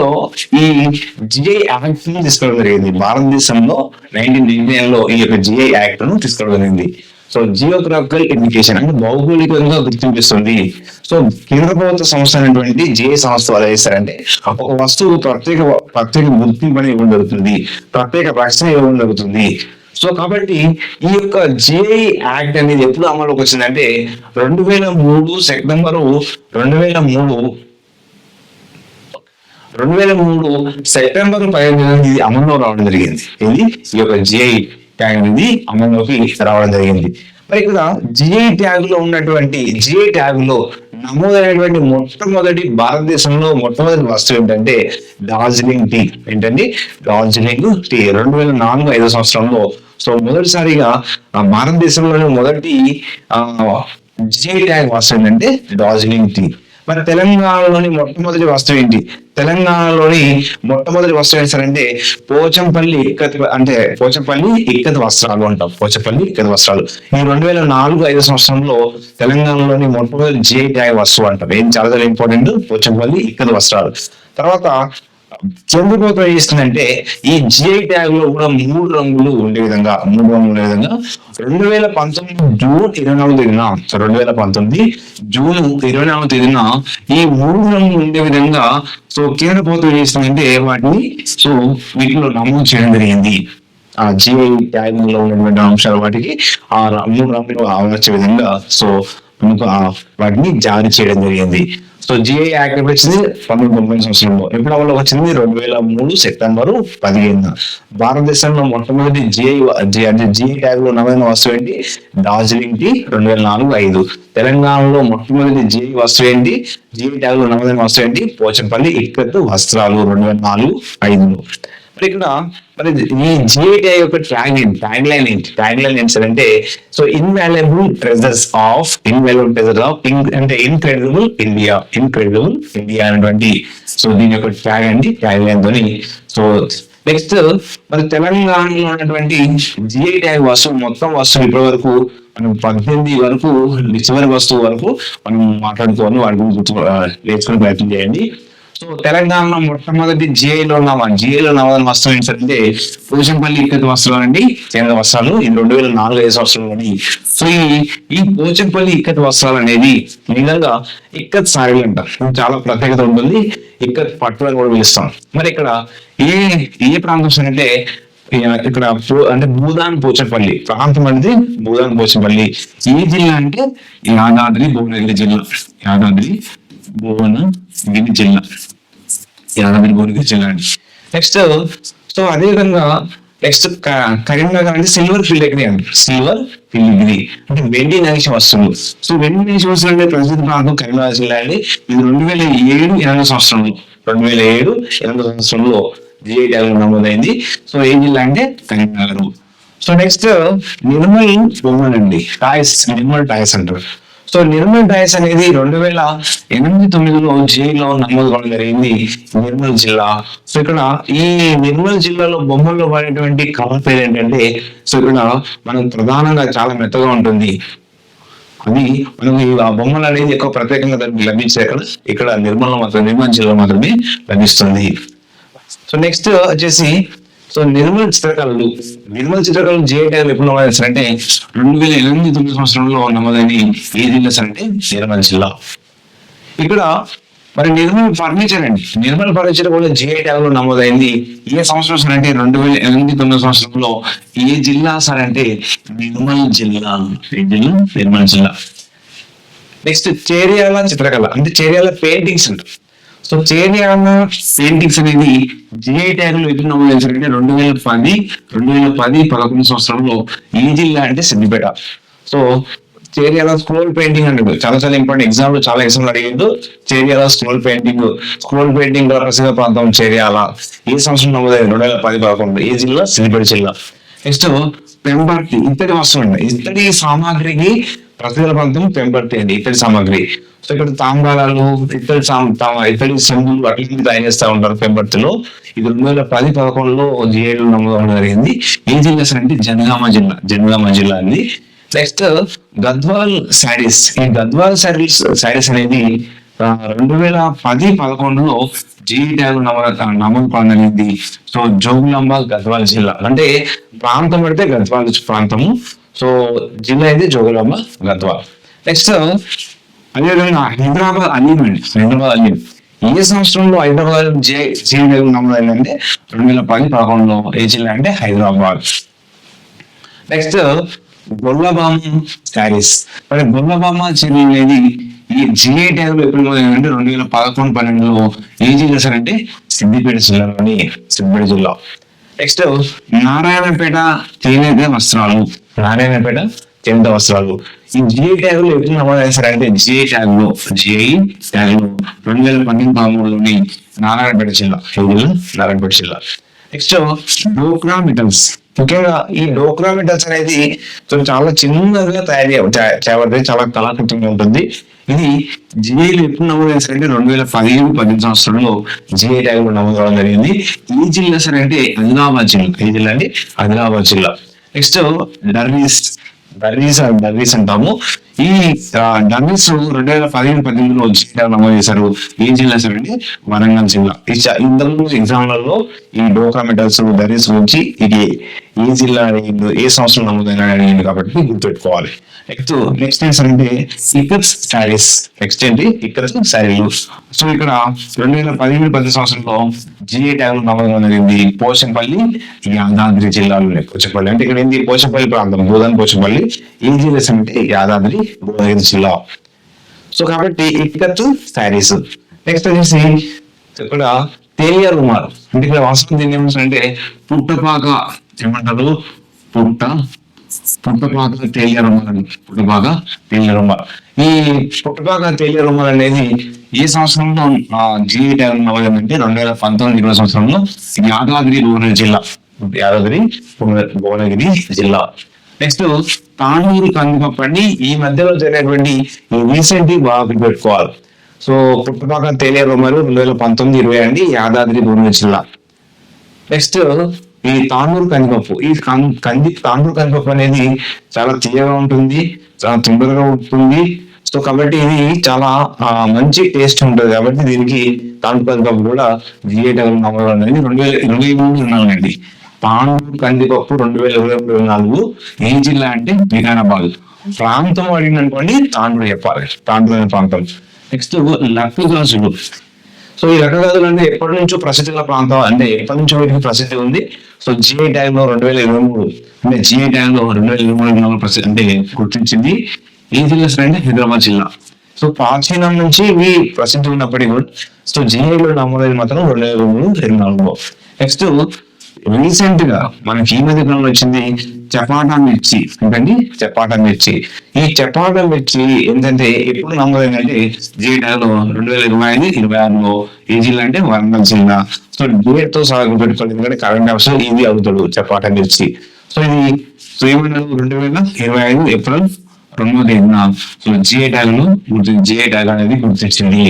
లో ఈ GI act ని తీసుకోవడం జరిగింది. భారతదేశంలో 1999 లో ఈ యొక్క జిఐ యాక్ట్ ను తీసుకోవడం జరిగింది. సో జియోగ్రాఫికల్ ఇండికేషన్ అంటే భౌగోళికంగా గుర్తింపిస్తుంది. సో కేంద్ర ప్రభుత్వ సంస్థ అయినటువంటి జిఐ సంస్థ వాళ్ళు చేస్తారంటే ఒక వస్తువు ప్రత్యేక గుర్తింపు అనేది ఇవ్వడం జరుగుతుంది, ప్రత్యేక రక్షణ ఇవ్వడం జరుగుతుంది. సో కాబట్టి ఈ యొక్క జిఐ యాక్ట్ అనేది ఎప్పుడు అమలులోకి వచ్చిందంటే 2003 సెప్టెంబరు 15 ఇది అమల్లో రావడం జరిగింది. ఇది ఈ యొక్క జిఐ ట్యాగ్ అనేది అమల్లోకి రావడం జరిగింది. మరి ఇక్కడ జిఐ ట్యాగ్ లో నమోదైనటువంటి భారతదేశంలో మొట్టమొదటి వస్తువు ఏంటంటే డార్జిలింగ్ టీ. ఏంటండి? డార్జిలింగ్ టీ 2004-05 సంవత్సరంలో సో మొదటిసారిగా భారతదేశంలోని మొదటి జిఐ ట్యాగ్ వస్తువు ఏంటంటే డార్జిలింగ్ టీ. మరి తెలంగాణలోని మొట్టమొదటి వస్తువు ఏంటి? తెలంగాణలోని మొట్టమొదటి వస్తువు ఏంటంటే పోచంపల్లి ఇక్కత్ వస్త్రాలు అంటాం. పోచంపల్లి ఇక్కత్ వస్త్రాలు ఈ 2004-05 సంవత్సరంలో తెలంగాణలోని మొట్టమొదటి జిఐ ట్యాగ్ వస్తువు అంటాం. ఏం చాలా ఇంపార్టెంట్, పోచంపల్లి ఇక్కత్ వస్త్రాలు. తర్వాత కేంద్ర ప్రభుత్వం ఏం చేస్తుందంటే ఈ జిఐ ట్యాగ్ లో కూడా 3 రంగులు ఉండే విధంగా 2019 జూన్ 24 తేదీన ఈ 3 రంగులు ఉండే విధంగా సో కేంద్ర ప్రభుత్వం ఏం చేస్తుందంటే వాటిని సో వీటిలో నమోదు చేయడం జరిగింది. ఆ జిఐ ట్యాగ్ లో ఉన్నటువంటి అంశాలు వాటికి ఆ 3 రంగులు అమర్చే విధంగా సో వాటిని జారీ చేయడం జరిగింది. సో జిఐ యాక్ట్ ఎప్పుడు వచ్చింది? 1990 సంవత్సరంలో. ఎప్పుడు అమలు వచ్చింది? 2003 సెప్టెంబరు 15. భారతదేశంలో మొట్టమొదటి జిఐ ట్యాగ్ లో నమోదైన వస్తువు ఏంటి? డార్జిలింగ్ టీ 2004-05. తెలంగాణలో మొట్టమొదటి జిఐ వస్తువు ఏంటి? జిఐ ట్యాగ్ లో నమోదైన వస్తువు ఏంటి? పోచంపల్లి ఇక్కత్ వస్త్రాలు 2004-05. ఇక్కడ మరి ఈ జిఐ ట్యాగ్ యొక్క ట్యాగ్ లైన్ ఏంటంటే సో ఇన్వాల్యుబుల్ ట్రెజర్స్ ఆఫ్ అంటే ఇన్క్రెడిబుల్ ఇండియా అనేటువంటి సో దీని యొక్క ట్యాగ్ లైన్ తోని. సో నెక్స్ట్ మరి తెలంగాణలో ఉన్నటువంటి జిఐ ట్యాగ్ మొత్తం వస్తువు ఇప్పటి వరకు మనం 18 వరకు చివరి వస్తువు వరకు మనం మాట్లాడుకోవాలి. వాటి గురించి నేర్చుకునే ప్రయత్నం చేయండి. సో తెలంగాణలో మొట్టమొదటి జిఐలో నమోదైన వస్త్రం ఏంటంటే పోచంపల్లి ఇక్కత్ వస్త్రాలు అండి, కేంద్ర వస్త్రాలు. ఇది 2004-05 సంవత్సరంలోని. సో ఈ పోచంపల్లి ఇక్కత్ వస్త్రాలు అనేది నిజంగా ఇక్కత్ సారీలు అంటారు. చాలా ప్రత్యేకత ఉంటుంది. ఇక్కత్ పట్టు అని కూడా పిలుస్తాం. మరి ఇక్కడ ఏ ప్రాంతం అంటే ఇక్కడ అంటే భూదాన్ పోచంపల్లి ప్రాంతం అనేది భూదాన్ పోచంపల్లి. ఏ జిల్లా అంటే యాదాద్రి భువనగిరి జిల్లా అండి. నెక్స్ట్ సో అదే విధంగా నెక్స్ట్ కరీంనగర్ అంటే సిల్వర్ ఫిలిగ్రీ అంటే వెండి నగిష వస్తువులు. సో వెండి నగిష వస్తువులు అంటే ప్రసిద్ధ ప్రాంతం కరీంనగర్ జిల్లా అండి. ఇది 2007-08 సంవత్సరంలో జిఐ ట్యాగ్ నమోదైంది. సో ఏ జిల్లా అంటే Karimnagar. So next Nirmal toys అంటారు. సో నిర్మల్ టాయ్స్ అనేది 2008-09 జిఐలో నమోదు కావడం జరిగింది, నిర్మల్ జిల్లా. సో ఇక్కడ ఈ నిర్మల్ జిల్లాలో బొమ్మల్లో వాడేటువంటి కలర్ పేరు ఏంటంటే సో ఇక్కడ మనకు ప్రధానంగా చాలా మెత్తగా ఉంటుంది. అది మనకి ఆ బొమ్మలు అనేది ఎక్కువ ప్రత్యేకంగా లభించే ఇక్కడ నిర్మల్ జిల్లా మాత్రమే లభిస్తుంది. సో నెక్స్ట్ వచ్చేసి సో నిర్మల్ చిత్రకళలు జిఐ ట్యాగ్ ఎప్పుడు నమోదైందంటే 2008-09 సంవత్సరంలో నమోదైన ఏ జిల్లా అంటే నిర్మల్ జిల్లా. ఇక్కడ మరి నిర్మల్ ఫర్నిచర్ కూడా జిఐ ట్యాగ్ లో నమోదైంది. ఏ సంవత్సరం అంటే 2008-09 సంవత్సరంలో. ఏ జిల్లా సార్ అంటే నిర్మల్ జిల్లా. నెక్స్ట్ చేర్యాల చిత్రకళ అంటే చేర్యాల పెయింటింగ్స్ అంటారు. సో చేర్యాల పెయింటింగ్స్ అనేది జిఐ ట్యాగ్ లో ఎప్పుడు నమోదించారంటే 2010-11 సంవత్సరంలో. ఈ జిల్లా అంటే Siddipet. So Cheriyal scroll painting అంటే చాలా ఇంపార్టెంట్. ఎగ్జామ్ లో చాలా అడిగిండు. చేర్యాల స్క్రోల్ పెయింటింగ్ ప్రసిద్ధ ప్రాంతం చేర్యాల. ఏ సంవత్సరం నమోదైంది? 2010-11. ఏ జిల్లా? సిద్దిపేట జిల్లా. నెక్స్ట్ పెంబర్తి ఇత్తడి వస్తువు అండి. ఇత్తడి సామాగ్రికి ప్రసిద్ధ ప్రాంతం పెంబర్తి అండి, ఇత్తడి సామాగ్రి. సో ఇక్కడ తాంబాలాలు, ఇత్తడి సందులు అట్లా తయారు చేస్తూ ఉంటారు పెంబర్తిలో. ఇది 2010-11 జిఐలో నమోదు జరిగింది. ఏ జిల్లా సార్ అంటే జనగామ జిల్లా నెక్స్ట్ గద్వాల్ శారీస్. ఈ గద్వాల్ శారీస్ అనేది 2010-11లో జిఐ ట్యాగ్ నమోదు పొందనింది. సో జోగులాంబ గద్వాల జిల్లా అంటే ప్రాంతం అంటే గద్వాల ప్రాంతము. సో జిల్లా అయితే జోగులాంబ గద్వాల్. నెక్స్ట్ అదేవిధంగా హైదరాబాద్ అలీం ఏ సంవత్సరంలో హైదరాబాద్ జిఐ ట్యాగ్ నమోదైందంటే 2010-11లో. ఏ జిల్లా అంటే హైదరాబాద్. నెక్స్ట్ గొల్లభామ శారీస్. మరి గొల్లభామ చీరలు అనేది ఈ జిఐ ట్యాగ్ లో ఎప్పుడు మొదలైందంటే 2011-12లో. ఏ జిల్లా సార్ అంటే సిద్దిపేట జిల్లా. నెక్స్ట్ నారాయణపేట చేనేత వస్త్రాలు. ఈ జిఐ ట్యాగ్ లో ఎప్పుడు నమోదైంది సార్ అంటే జిఐ ట్యాగ్ లో 2012-13లోని నారాయణపేట జిల్లా. నెక్స్ట్ డోక్రా మెటల్స్. ముఖ్యంగా ఈ డోక్రా మెటల్స్ అనేది చాలా చిన్నగా చేయబడుతుంది, చాలా కళాకృతంగా ఉంటుంది. ఇది జిఐలో ఎప్పుడు నమోదైంది సార్ అంటే 2017-18 సంవత్సరంలో జిఐ ట్యాగ్ లో నమోదు కావడం జరిగింది. ఈ జిల్లా సార్ అంటే ఆదిలాబాద్ జిల్లా. నెక్స్ట్ డర్రీస్ అంటాము. ఈ డర్రీస్ 2017-18లో జిఐ ట్యాగ్ నమోదు చేశారు. ఏ జిల్లా సార్ అంటే వరంగల్ జిల్లా. ఇంతకు ఎగ్జామ్లలో ఈ డోక్రా మెటల్స్ డర్రీస్ గురించి ఇది ఏ జిల్లా ఏ సంవత్సరం నమోదైన అడిగింది కాబట్టి గుర్తుపెట్టుకోవాలి. నెక్స్ట్ ఏం సార్ అంటే ఇక్కత్ శారీలు. సో ఇక్కడ 2017-18 సంవత్సరంలో జిఐ ట్యాగ్ నమోదు జరిగింది పోచంపల్లి యాదాద్రి జిల్లాలో. పోచంపల్లి అంటే ఇక్కడ ఏంది పోచంపల్లి ప్రాంతం, భూదాన్ పోచంపల్లి. ఏ జిల్లా అంటే యాదాద్రి భువనగిరి జిల్లా. సో కాబట్టి ఇక్కత్ శారీస్. నెక్స్ట్ వచ్చేసి ఇక్కడ తేలియా రుమాల్ అంటే ఇక్కడ వాస్తవం దీన్ని ఏమంటారంటే పుట్టపాక ఏమంటారు పుట్టపాక తేలియా రుమాల్. ఈ పుట్టపాక తేలియా రుమాల్ అనేది ఏ సంవత్సరంలో జిఐ ట్యాగ్ నమోదైందంటే 2019-20 సంవత్సరంలో యాదాద్రి భువనగిరి జిల్లా. నెక్స్ట్ తాండూరు కందిపప్పు అండి. ఈ మధ్యలో జరిగినటువంటి రీసెంట్ బాగా గుర్తుపెట్టుకోవాలి. సో పుట్టపాక తేలియా రుమాల్ 2019-20 అండి, యాదాద్రి భువనగిరి జిల్లా. నెక్స్ట్ ఈ తాండూరు కందిపప్పు. తాండూరు కందిపప్పు అనేది చాలా తీయగా ఉంటుంది, చాలా తొందరగా ఉంటుంది. సో కాబట్టి ఇది చాలా మంచి టేస్ట్ ఉంటుంది. కాబట్టి దీనికి తాండూరు కందిపప్పు కూడా జిఐ ట్యాగ్ నమోదు అనేది 2023 అండి. తాండూరు కందిపప్పు 2023. ఏ జిల్లా అంటే వికారాబాద్. ప్రాంతం అడిగిననుకోండి తాండూరు చెప్పాలి, తాండూరు అనే ప్రాంతం. నెక్స్ట్ లక్క గాజులు. సో ఈ లక్క గాజులు అంటే ఎప్పటి నుంచో ప్రసిద్ధి గల ప్రాంతం, అంటే ఎప్పటి నుంచో వీటికి ప్రసిద్ధి ఉంది. సో జిఐ ట్యాగ్ లో 2023 అంటే జిఐ ట్యాగ్ లో 2023 ప్రసిద్ధి అంటే గుర్తించింది. ఏ జిల్లా అంటే హైదరాబాద్ జిల్లా. సో ప్రాచీనం నుంచి ఇవి ప్రసిద్ధి ఉన్నప్పటికీ కూడా సో జిఐ లో నమోదైన మాత్రం 2023-24. నెక్స్ట్ రీసెంట్ గా మనకి ఈ మధ్య కాలంలో వచ్చింది చపాటా మిర్చి. ఈ చపాటా మిర్చి ఏంటంటే ఎప్పుడు నమోదైందంటే జిఐ ట్యాగ్ లో 2025-26లో. ఏ జిల్లా అంటే వరంగల్ జిల్లా. సో డేట్ తో సహా గుర్తుపెట్టుకోవాలి, ఎందుకంటే కరెంట్ అఫైర్స్ ఇది అవుతాడు చపాటా మిర్చి. సో ఇది ఏమన్నారు 2025 ఏప్రిల్ 2వ తేదీన సో జిఐ ట్యాగ్ అనేది గుర్తించింది.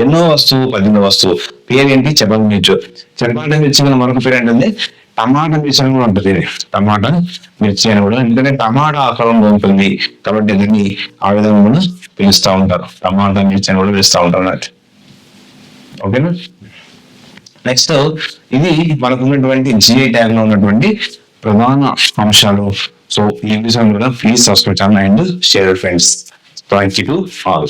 ఎన్నో వస్తువు 18వ వస్తువు పేరు ఏంటి? చపాటా మిర్చి మరొక పేరు ఏంటంటే టమాటా మిర్చి అని కూడా ఉంటుంది. టమాటా మిర్చి అని కూడా, ఎందుకంటే టమాటా ఆకారంలో ఉంటుంది కాబట్టి దీన్ని ఆ విధంగా కూడా పిలుస్తూ ఉంటారు. టమాటా మిర్చి అని కూడా పిలుస్తూ ఉంటారు అన్నట్టు. ఓకేనా. నెక్స్ట్ ఇది మనకు ఉన్నటువంటి జిఐ ట్యాగ్ లో ఉన్నటువంటి ప్రధాన అంశాలు. సో ఈ విషయం కూడా please subscribe channel and share friends. Thank you to all.